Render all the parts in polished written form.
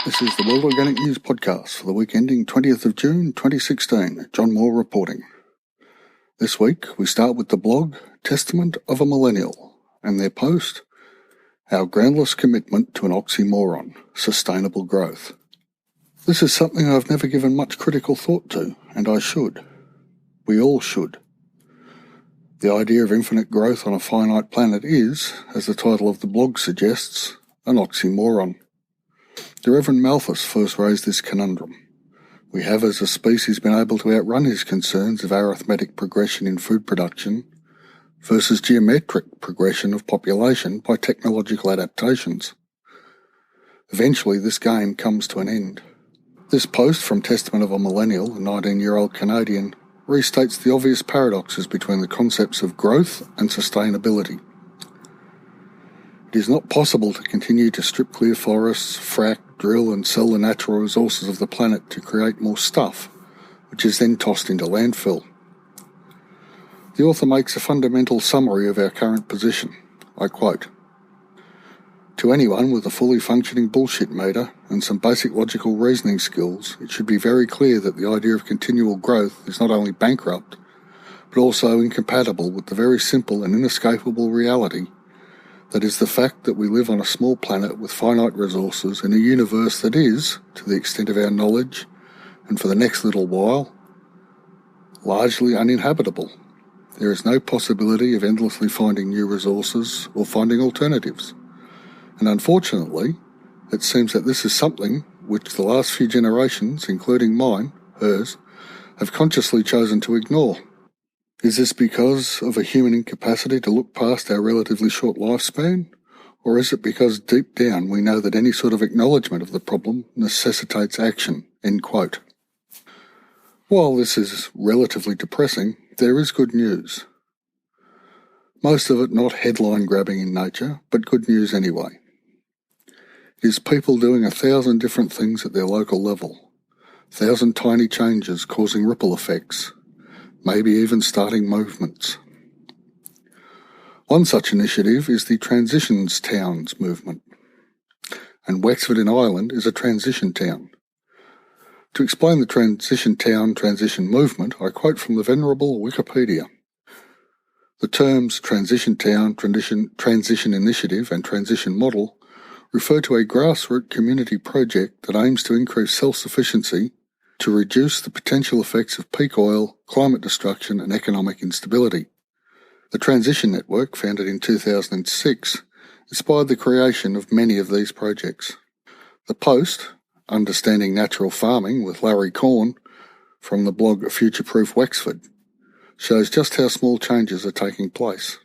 This is the World Organic News Podcast for the week ending 20th of June 2016. John Moore reporting. This week we start with the blog Testament of a Millennial and their post, Our Groundless Commitment to an Oxymoron, Sustainable Growth. This is something I've never given much critical thought to, and I should. We all should. The idea of infinite growth on a finite planet is, as the title of the blog suggests, an oxymoron. The Reverend Malthus first raised this conundrum. We have as a species been able to outrun his concerns of arithmetic progression in food production versus geometric progression of population by technological adaptations. Eventually this game comes to an end. This post from Testament of a Millennial, a 19-year-old Canadian, restates the obvious paradoxes between the concepts of growth and sustainability. It is not possible to continue to strip clear forests, frack, drill and sell the natural resources of the planet to create more stuff, which is then tossed into landfill. The author makes a fundamental summary of our current position. I quote, "To anyone with a fully functioning bullshit meter and some basic logical reasoning skills, it should be very clear that the idea of continual growth is not only bankrupt, but also incompatible with the very simple and inescapable reality that is the fact that we live on a small planet with finite resources in a universe that is, to the extent of our knowledge, and for the next little while, largely uninhabitable. There is no possibility of endlessly finding new resources or finding alternatives. And unfortunately, it seems that this is something which the last few generations, including mine, hers, have consciously chosen to ignore. Is this because of a human incapacity to look past our relatively short lifespan? Or is it because deep down we know that any sort of acknowledgement of the problem necessitates action?" End quote. While this is relatively depressing, there is good news. Most of it not headline-grabbing in nature, but good news anyway. It is people doing 1,000 different things at their local level, 1,000 tiny changes causing ripple effects, maybe even starting movements. One such initiative is the Transitions Towns movement, and Wexford in Ireland is a transition town. To explain the transition town transition movement, I quote from the venerable Wikipedia. The terms transition town, transition initiative and transition model refer to a grassroots community project that aims to increase self-sufficiency to reduce the potential effects of peak oil, climate destruction and economic instability. The Transition Network, founded in 2006, inspired the creation of many of these projects. The post, Understanding Natural Farming with Larry Corn, from the blog Future-Proof Wexford, shows just how small changes are taking place.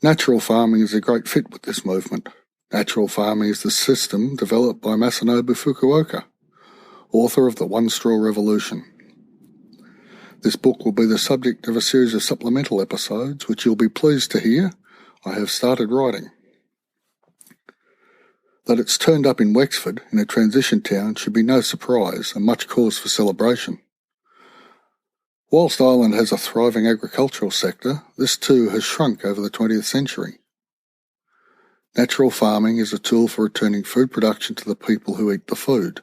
Natural farming is a great fit with this movement. Natural farming is the system developed by Masanobu Fukuoka, author of The One Straw Revolution. This book will be the subject of a series of supplemental episodes, which you'll be pleased to hear I have started writing. That it's turned up in Wexford, in a transition town, should be no surprise and much cause for celebration. Whilst Ireland has a thriving agricultural sector, this too has shrunk over the 20th century. Natural farming is a tool for returning food production to the people who eat the food.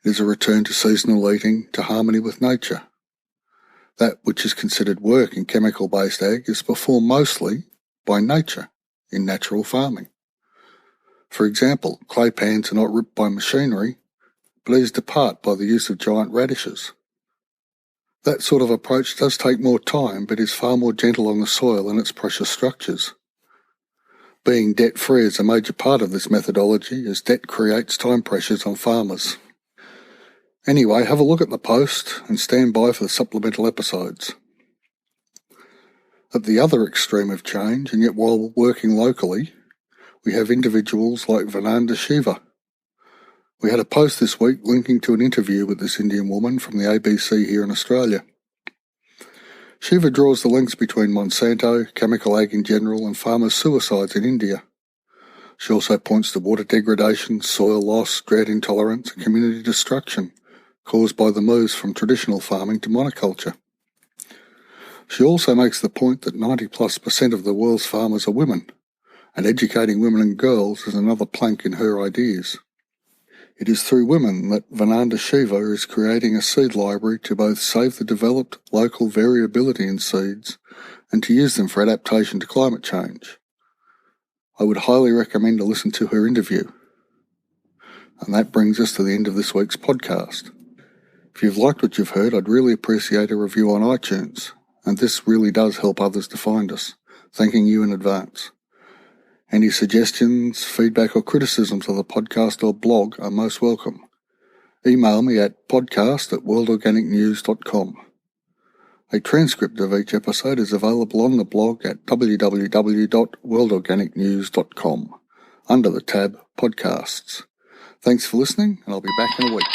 It is a return to seasonal eating, to harmony with nature. That which is considered work in chemical-based ag is performed mostly by nature in natural farming. For example, clay pans are not ripped by machinery, but eased apart by the use of giant radishes. That sort of approach does take more time, but is far more gentle on the soil and its precious structures. Being debt-free is a major part of this methodology, as debt creates time pressures on farmers. Anyway, have a look at the post and stand by for the supplemental episodes. At the other extreme of change, and yet while working locally, we have individuals like Vinanda Shiva. We had a post this week linking to an interview with this Indian woman from the ABC here in Australia. Shiva draws the links between Monsanto, chemical ag in general, and farmers' suicides in India. She also points to water degradation, soil loss, drought intolerance, and community destruction caused by the moves from traditional farming to monoculture. She also makes the point that 90+% of the world's farmers are women, and educating women and girls is another plank in her ideas. It is through women that Vinanda Shiva is creating a seed library to both save the developed local variability in seeds and to use them for adaptation to climate change. I would highly recommend to listen to her interview. And that brings us to the end of this week's podcast. If you've liked what you've heard, I'd really appreciate a review on iTunes, and this really does help others to find us. Thanking you in advance. Any suggestions, feedback or criticisms of the podcast or blog are most welcome. Email me at podcast@worldorganicnews.com. A transcript of each episode is available on the blog at www.worldorganicnews.com under the tab Podcasts. Thanks for listening, and I'll be back in a week.